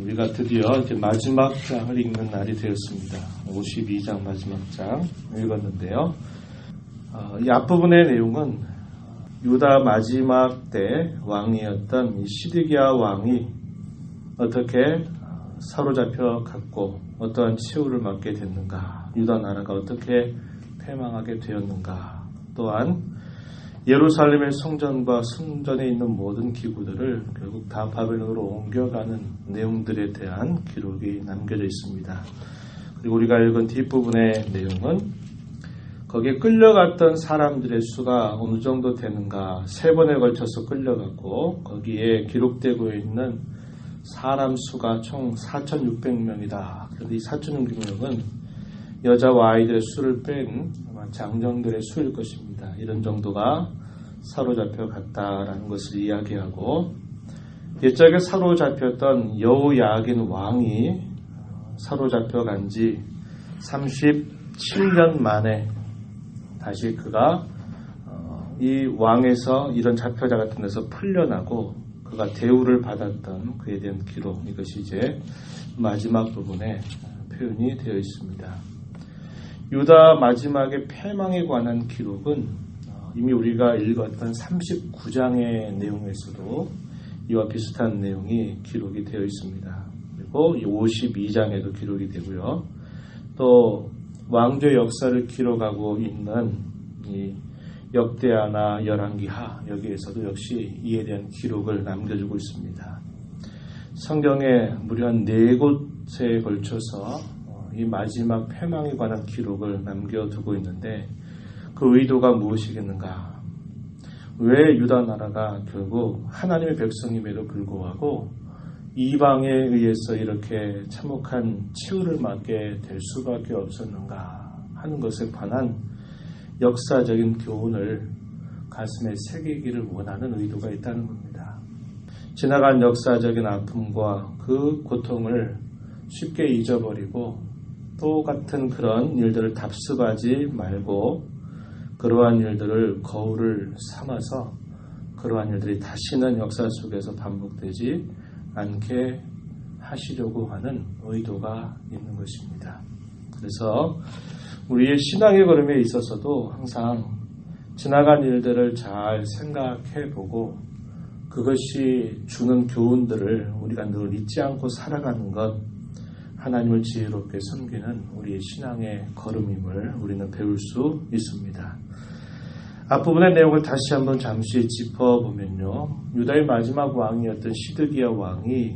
우리가 드디어 이제 마지막 장을 읽는 날이 되었습니다. 52장 마지막 장 읽었는데요. 이 앞부분의 내용은 유다 마지막 때 왕이었던 이 시드기야 왕이 어떻게 사로잡혀 갔고 어떠한 치유를 맞게 됐는가, 유다 나라가 어떻게 패망하게 되었는가, 또한 예루살렘의 성전과 성전에 있는 모든 기구들을 결국 다 바벨론으로 옮겨가는 내용들에 대한 기록이 남겨져 있습니다. 그리고 우리가 읽은 뒷부분의 내용은 거기에 끌려갔던 사람들의 수가 어느 정도 되는가, 3번에 걸쳐서 끌려갔고 거기에 기록되고 있는 사람 수가 총 4,600명이다. 그런데 이 4,600명은 여자와 아이들의 수를 뺀 장정들의 수일 것입니다. 이런 정도가 사로잡혀 갔다라는 것을 이야기하고, 옛적에 사로잡혔던 여호야긴 왕이 사로잡혀 간 지 37년 만에 다시 그가 이 왕에서 이런 잡혀자 같은 데서 풀려나고 그가 대우를 받았던 그에 대한 기록, 이것이 이제 마지막 부분에 표현이 되어 있습니다. 유다 마지막의 패망에 관한 기록은 이미 우리가 읽었던 39장의 내용에서도 이와 비슷한 내용이 기록이 되어 있습니다. 그리고 52장에도 기록이 되고요. 또 왕조의 역사를 기록하고 있는 이 역대하나 열왕기하, 여기에서도 역시 이에 대한 기록을 남겨주고 있습니다. 성경에 무려 4곳에 걸쳐서 이 마지막 패망에 관한 기록을 남겨두고 있는데, 그 의도가 무엇이겠는가? 왜 유다 나라가 결국 하나님의 백성임에도 불구하고 이방에 의해서 이렇게 참혹한 치유를 맞게 될 수밖에 없었는가 하는 것에 관한 역사적인 교훈을 가슴에 새기기를 원하는 의도가 있다는 겁니다. 지나간 역사적인 아픔과 그 고통을 쉽게 잊어버리고 똑같은 그런 일들을 답습하지 말고 그러한 일들을 거울을 삼아서 그러한 일들이 다시는 역사 속에서 반복되지 않게 하시려고 하는 의도가 있는 것입니다. 그래서 우리의 신앙의 걸음에 있어서도 항상 지나간 일들을 잘 생각해 보고 그것이 주는 교훈들을 우리가 늘 잊지 않고 살아가는 것, 하나님을 지혜롭게 섬기는 우리의 신앙의 걸음임을 우리는 배울 수 있습니다. 앞부분의 내용을 다시 한번 잠시 짚어보면요. 유다의 마지막 왕이었던 시드기야 왕이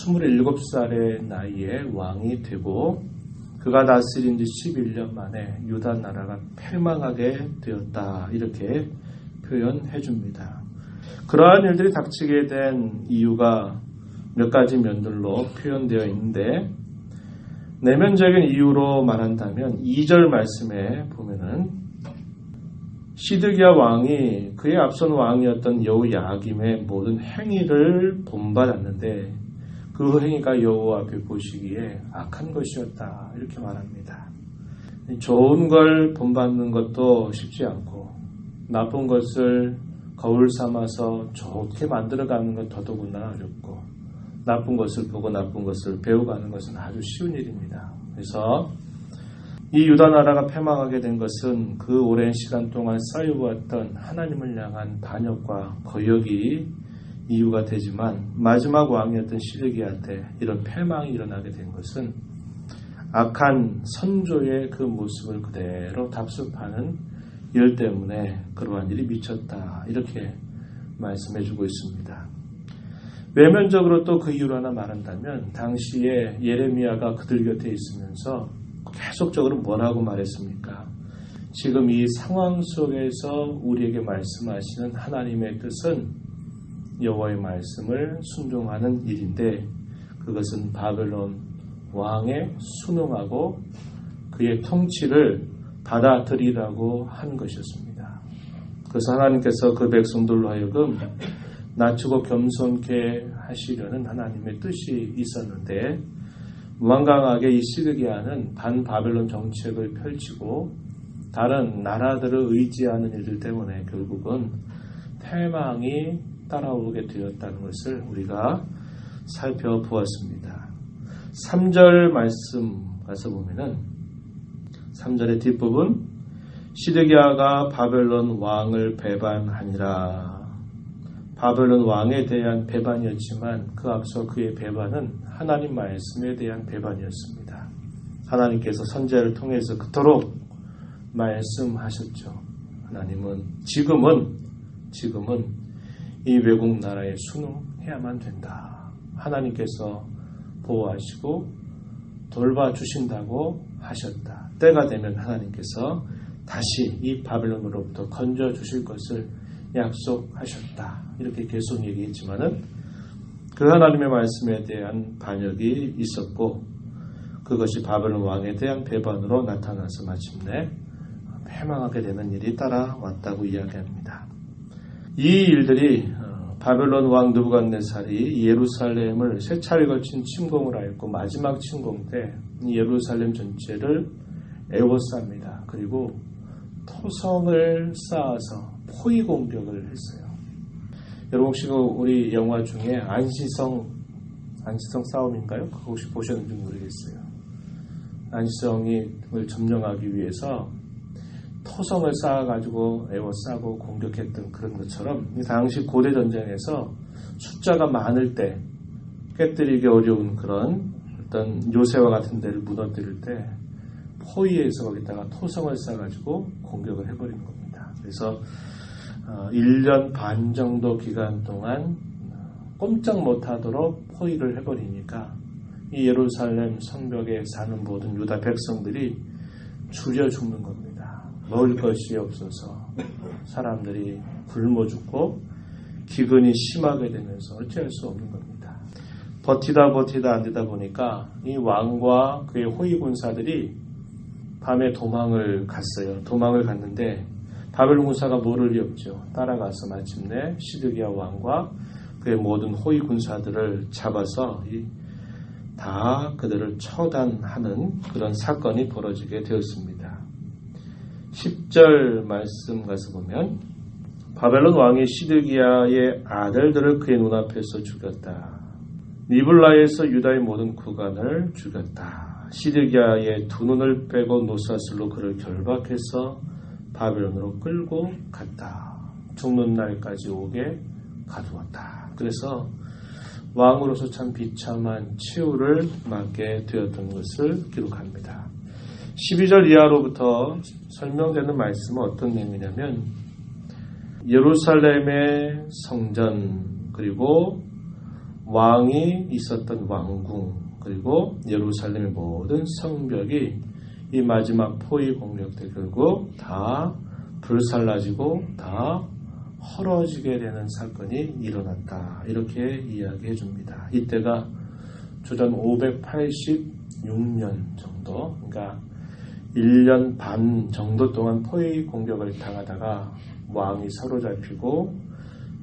27살의 나이에 왕이 되고 그가 다스린 지 11년 만에 유다 나라가 패망하게 되었다, 이렇게 표현해 줍니다. 그러한 일들이 닥치게 된 이유가 몇 가지 면들로 표현되어 있는데, 내면적인 이유로 말한다면 2절 말씀에 보면은 시드기야 왕이 그의 앞선 왕이었던 여호야김의 모든 행위를 본받았는데 그 행위가 여호와 앞에 보시기에 악한 것이었다, 이렇게 말합니다. 좋은 걸 본받는 것도 쉽지 않고 나쁜 것을 거울 삼아서 좋게 만들어가는 것 더더구나 어렵고, 나쁜 것을 보고 나쁜 것을 배워가는 것은 아주 쉬운 일입니다. 그래서 이 유다 나라가 패망하게 된 것은 그 오랜 시간 동안 쌓여왔던 하나님을 향한 반역과 거역이 이유가 되지만, 마지막 왕이었던 시드기야한테 이런 패망이 일어나게 된 것은 악한 선조의 그 모습을 그대로 답습하는 일 때문에 그러한 일이 미쳤다, 이렇게 말씀해주고 있습니다. 외면적으로 또 그 이유를 하나 말한다면, 당시에 예레미야가 그들 곁에 있으면서 계속적으로 뭐라고 말했습니까? 지금 이 상황 속에서 우리에게 말씀하시는 하나님의 뜻은 여호와의 말씀을 순종하는 일인데, 그것은 바벨론 왕의 순응하고 그의 통치를 받아들이라고 한 것이었습니다. 그래서 하나님께서 그 백성들로 하여금 낮추고 겸손케 하시려는 하나님의 뜻이 있었는데, 무한강하게 이 시드기야는 반바벨론 정책을 펼치고 다른 나라들을 의지하는 일들 때문에 결국은 패망이 따라오게 되었다는 것을 우리가 살펴보았습니다. 3절 말씀 가서 보면은 3절의 뒷부분 시드기야가 바벨론 왕을 배반하니라. 바벨론 왕에 대한 배반이었지만 그 앞서 그의 배반은 하나님 말씀에 대한 배반이었습니다. 하나님께서 선지자를 통해서 그토록 말씀하셨죠. 하나님은 지금은 이 외국 나라에 순응해야만 된다. 하나님께서 보호하시고 돌봐주신다고 하셨다. 때가 되면 하나님께서 다시 이 바벨론으로부터 건져주실 것을 약속하셨다. 이렇게 계속 얘기했지만은 그 하나님의 말씀에 대한 반역이 있었고 그것이 바벨론 왕에 대한 배반으로 나타나서 마침내 패망하게 되는 일이 따라왔다고 이야기합니다. 이 일들이 바벨론 왕 느부갓네살이 예루살렘을 세 차례 걸친 침공을 하였고 마지막 침공 때 예루살렘 전체를 에워쌉니다. 그리고 토성을 쌓아서 포위 공격을 했어요. 여러분 혹시 우리 영화 중에 안시성 싸움인가요? 그거 혹시 보셨는지 모르겠어요. 안시성을 점령하기 위해서 토성을 쌓아가지고 에워싸고 공격했던 그런 것처럼 당시 고대 전쟁에서 숫자가 많을 때 깨뜨리기 어려운 그런 어떤 요새와 같은 데를 무너뜨릴 때 포위해서 거기다가 토성을 쌓아가지고 공격을 해버린 겁니다. 그래서 1년 반 정도 기간 동안 꼼짝 못하도록 포위를 해버리니까 이 예루살렘 성벽에 사는 모든 유다 백성들이 줄여 죽는 겁니다. 먹을 것이 없어서 사람들이 굶어 죽고 기근이 심하게 되면서 어찌할 수 없는 겁니다. 버티다 안 되다 보니까 이 왕과 그의 호위 군사들이 밤에 도망을 갔어요. 도망을 갔는데 바벨론 군사가 모를 리 없죠. 따라가서 마침내 시드기야 왕과 그의 모든 호위 군사들을 잡아서 다 그들을 처단하는 그런 사건이 벌어지게 되었습니다. 10절 말씀 가서 보면 바벨론 왕이 시드기야의 아들들을 그의 눈앞에서 죽였다. 니블라에서 유다의 모든 구간을 죽였다. 시드기야의 두 눈을 빼고 노사슬로 그를 결박해서 바벨론으로 끌고 갔다. 죽는 날까지 오게 가두었다. 그래서 왕으로서 참 비참한 치유를 맞게 되었던 것을 기록합니다. 12절 이하로부터 설명되는 말씀은 어떤 내용이냐면 예루살렘의 성전 그리고 왕이 있었던 왕궁 그리고 예루살렘의 모든 성벽이 이 마지막 포위 공격 때 결국 다 불살라지고 다 헐어지게 되는 사건이 일어났다. 이렇게 이야기해 줍니다. 이때가 주전 586년 정도, 그러니까 1년 반 정도 동안 포위 공격을 당하다가 왕이 사로잡히고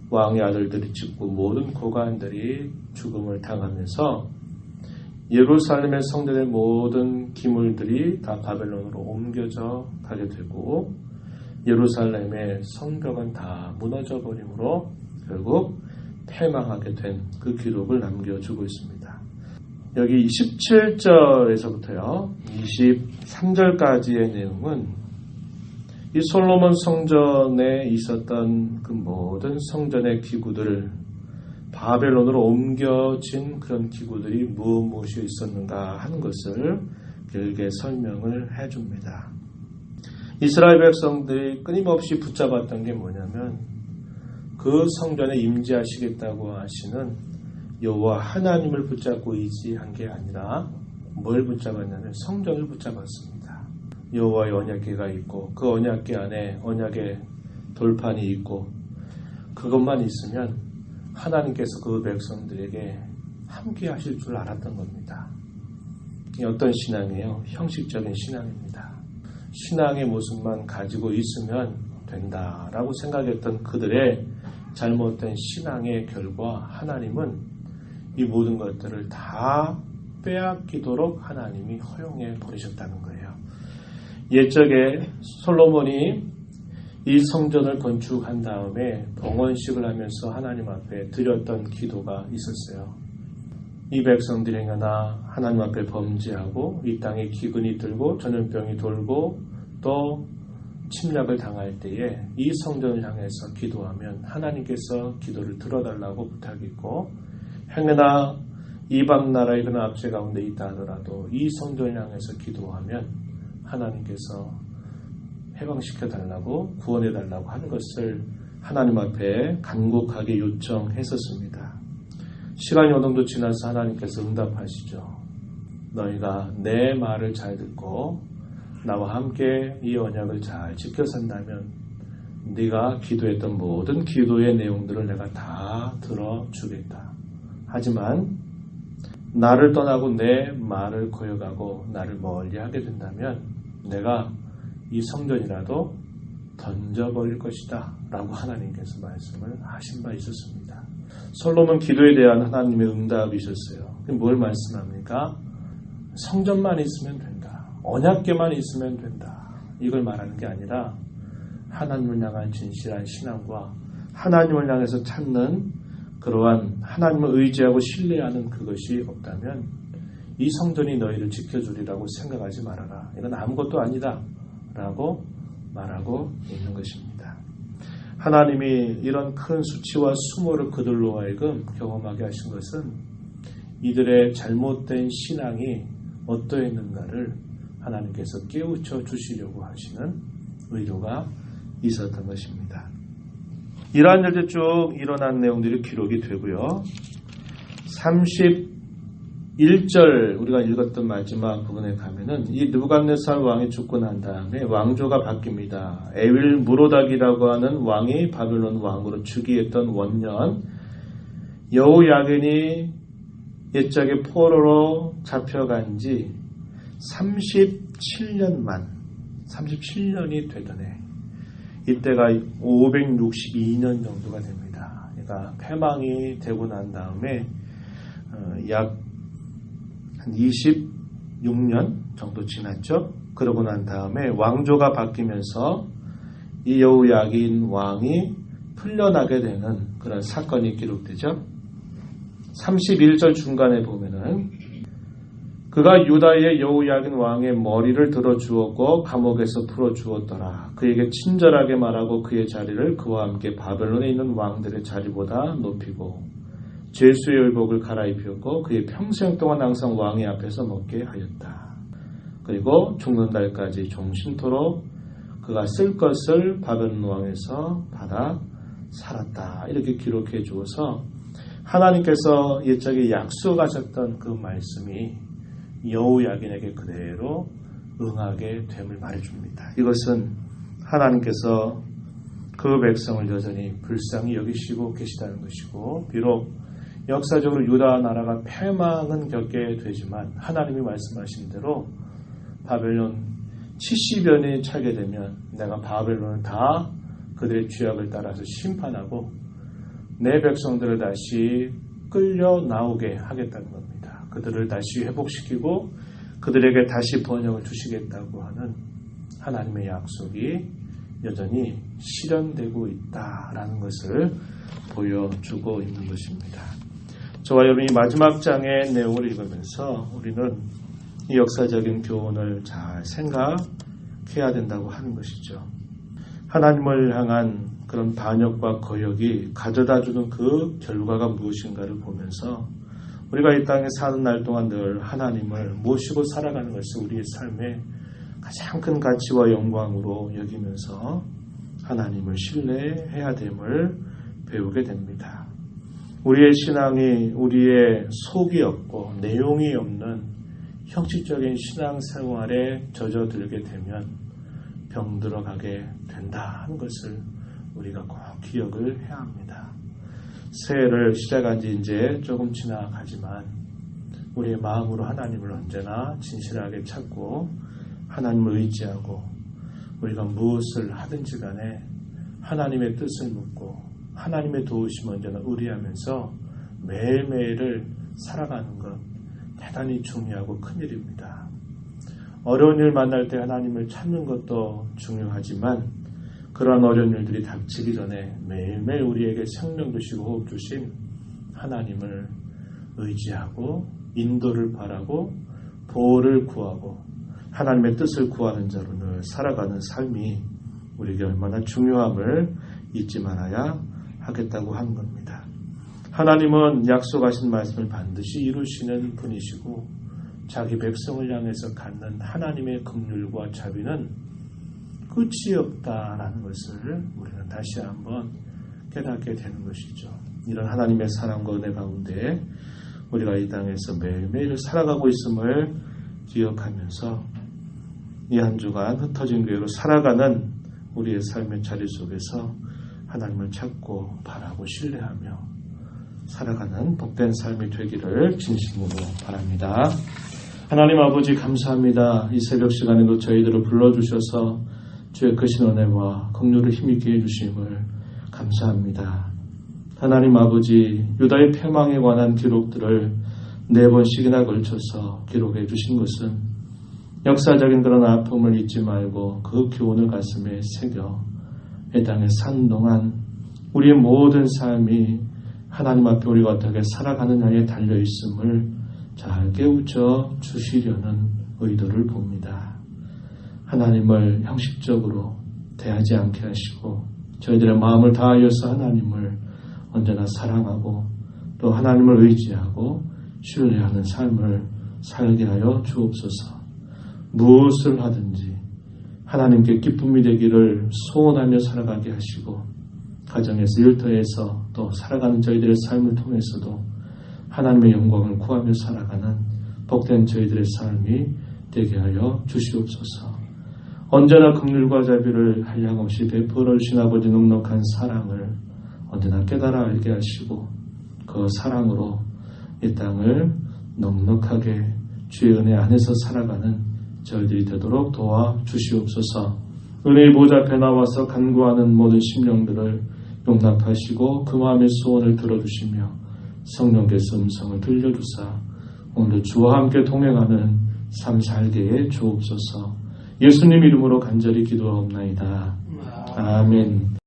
왕의 아들들이 죽고 모든 고관들이 죽음을 당하면서 예루살렘의 성전의 모든 기물들이 다 바벨론으로 옮겨져 가게 되고 예루살렘의 성벽은 다 무너져 버림으로 결국 패망하게 된 그 기록을 남겨주고 있습니다. 여기 17절에서부터요 23절까지의 내용은 이 솔로몬 성전에 있었던 그 모든 성전의 기구들 바벨론으로 옮겨진 그런 기구들이 무엇이 있었는가 하는 것을 길게 설명을 해줍니다. 이스라엘 백성들이 끊임없이 붙잡았던 게 뭐냐면 그 성전에 임재하시겠다고 하시는 여호와 하나님을 붙잡고 의지한 게 아니라 뭘 붙잡았냐면 성전을 붙잡았습니다. 여호와의 언약궤가 있고 그 언약궤 안에 언약의 돌판이 있고 그것만 있으면 하나님께서 그 백성들에게 함께 하실 줄 알았던 겁니다. 이 어떤 신앙이에요? 형식적인 신앙입니다. 신앙의 모습만 가지고 있으면 된다라고 생각했던 그들의 잘못된 신앙의 결과 하나님은 이 모든 것들을 다 빼앗기도록 하나님이 허용해 버리셨다는 거예요. 옛적에 솔로몬이 이 성전을 건축한 다음에 봉헌식을 하면서 하나님 앞에 드렸던 기도가 있었어요. 이 백성들이 행하나 하나님 앞에 범죄하고 이 땅에 기근이 들고 전염병이 돌고 또 침략을 당할 때에 이 성전을 향해서 기도하면 하나님께서 기도를 들어달라고 부탁했고, 행여나 이방 나라의 그런 압제 가운데 있다 하더라도 이 성전을 향해서 기도하면 하나님께서 해방시켜달라고 구원해달라고 하는 것을 하나님 앞에 간곡하게 요청했었습니다. 시간이 어느 정도 지나서 하나님께서 응답하시죠. 너희가 내 말을 잘 듣고 나와 함께 이 언약을 잘 지켜 산다면 네가 기도했던 모든 기도의 내용들을 내가 다 들어주겠다. 하지만 나를 떠나고 내 말을 거역하고 나를 멀리하게 된다면 내가 이 성전이라도 던져버릴 것이다 라고 하나님께서 말씀을 하신 바 있었습니다. 솔로몬 기도에 대한 하나님의 응답이 있었어요. 뭘 말씀합니까? 성전만 있으면 된다. 언약궤만 있으면 된다. 이걸 말하는 게 아니라 하나님을 향한 진실한 신앙과 하나님을 향해서 찾는 그러한 하나님을 의지하고 신뢰하는 그것이 없다면 이 성전이 너희를 지켜주리라고 생각하지 말아라. 이건 아무것도 아니다 라고 말하고 있는 것입니다. 하나님이 이런 큰 수치와 수모를 그들로 하여금 경험하게 하신 것은 이들의 잘못된 신앙이 어떠했는가를 하나님께서 깨우쳐 주시려고 하시는 의도가 있었던 것입니다. 이러한 일들 쭉 일어난 내용들이 기록이 되고요. 31절 우리가 읽었던 마지막 부분에 가면은 이 느부갓네살 왕이 죽고 난 다음에 왕조가 바뀝니다. 에윌 무로닥이라고 하는 왕이 바벨론 왕으로 즉위했던 원년, 여호야긴이 옛적에 포로로 잡혀간 지 37년이 되던 해, 이때가 562년 정도가 됩니다. 그러니까 패망이 되고 난 다음에 약 한 26년 정도 지났죠. 그러고 난 다음에 왕조가 바뀌면서 이 여호야긴 왕이 풀려나게 되는 그런 사건이 기록되죠. 31절 중간에 보면은 그가 유다의 여호야긴 왕의 머리를 들어주었고 감옥에서 풀어주었더라. 그에게 친절하게 말하고 그의 자리를 그와 함께 바벨론에 있는 왕들의 자리보다 높이고 죄수의 의복을 갈아입혔고 그의 평생 동안 항상 왕의 앞에서 먹게 하였다. 그리고 죽는 날까지 종신토록 그가 쓸 것을 바벨론 왕에서 받아 살았다. 이렇게 기록해 주어서 하나님께서 옛적에 약속하셨던 그 말씀이 여호야긴에게 그대로 응하게 됨을 말해줍니다. 이것은 하나님께서 그 백성을 여전히 불쌍히 여기시고 계시다는 것이고, 비록 역사적으로 유다 나라가 패망은 겪게 되지만 하나님이 말씀하신 대로 바벨론 70여 년이 차게 되면 내가 바벨론을 다 그들의 죄악을 따라서 심판하고 내 백성들을 다시 끌려 나오게 하겠다는 겁니다. 그들을 다시 회복시키고 그들에게 다시 번영을 주시겠다고 하는 하나님의 약속이 여전히 실현되고 있다라는 것을 보여주고 있는 것입니다. 저와 여러분이 마지막 장의 내용을 읽으면서 우리는 이 역사적인 교훈을 잘 생각해야 된다고 하는 것이죠. 하나님을 향한 그런 반역과 거역이 가져다주는 그 결과가 무엇인가를 보면서 우리가 이 땅에 사는 날 동안 늘 하나님을 모시고 살아가는 것이 우리의 삶의 가장 큰 가치와 영광으로 여기면서 하나님을 신뢰해야 됨을 배우게 됩니다. 우리의 신앙이 우리의 속이 없고 내용이 없는 형식적인 신앙생활에 젖어들게 되면 병들어가게 된다는 것을 우리가 꼭 기억을 해야 합니다. 새해를 시작한 지 이제 조금 지나가지만 우리의 마음으로 하나님을 언제나 진실하게 찾고 하나님을 의지하고 우리가 무엇을 하든지 간에 하나님의 뜻을 묻고 하나님의 도우심을 언제나 의뢰하면서 매일매일을 살아가는 것 대단히 중요하고 큰일입니다. 어려운 일 만날 때 하나님을 찾는 것도 중요하지만 그러한 어려운 일들이 닥치기 전에 매일매일 우리에게 생명 주시고 호흡 주신 하나님을 의지하고 인도를 바라고 보호를 구하고 하나님의 뜻을 구하는 자로 늘 살아가는 삶이 우리에게 얼마나 중요함을 잊지 말아야 하겠다고 하는 겁니다. 하나님은 약속하신 말씀을 반드시 이루시는 분이시고 자기 백성을 향해서 갖는 하나님의 긍휼과 자비는 끝이 없다라는 것을 우리는 다시 한번 깨닫게 되는 것이죠. 이런 하나님의 사랑과 은혜 가운데 우리가 이 땅에서 매일매일 살아가고 있음을 기억하면서 이 한 주간 흩어진 교회로 살아가는 우리의 삶의 자리 속에서 하나님을 찾고 바라고 신뢰하며 살아가는 복된 삶이 되기를 진심으로 바랍니다. 하나님 아버지 감사합니다. 이 새벽 시간에도 저희들을 불러주셔서 주의 크신 은혜와 긍휼을 힘있게 해주심을 감사합니다. 하나님 아버지 유다의 패망에 관한 기록들을 4번씩이나 걸쳐서 기록해 주신 것은 역사적인 그런 아픔을 잊지 말고 그 교훈을 가슴에 새겨 이 땅에 산 동안 우리의 모든 삶이 하나님 앞에 우리가 어떻게 살아가느냐에 달려있음을 잘 깨우쳐 주시려는 의도를 봅니다. 하나님을 형식적으로 대하지 않게 하시고 저희들의 마음을 다하여서 하나님을 언제나 사랑하고 또 하나님을 의지하고 신뢰하는 삶을 살게 하여 주옵소서. 무엇을 하든지 하나님께 기쁨이 되기를 소원하며 살아가게 하시고 가정에서 일터에서 또 살아가는 저희들의 삶을 통해서도 하나님의 영광을 구하며 살아가는 복된 저희들의 삶이 되게 하여 주시옵소서. 언제나 긍휼과 자비를 한량없이 베풀어 주신 아버지 넉넉한 사랑을 언제나 깨달아 알게 하시고 그 사랑으로 이 땅을 넉넉하게 주의 은혜 안에서 살아가는 저희들이 되도록 도와주시옵소서. 은혜의 보좌 앞에 나와서 간구하는 모든 심령들을 용납하시고 그 마음의 소원을 들어주시며 성령께서 음성을 들려주사 오늘 주와 함께 동행하는 삶 살게 해 주옵소서. 예수님 이름으로 간절히 기도하옵나이다. 아멘.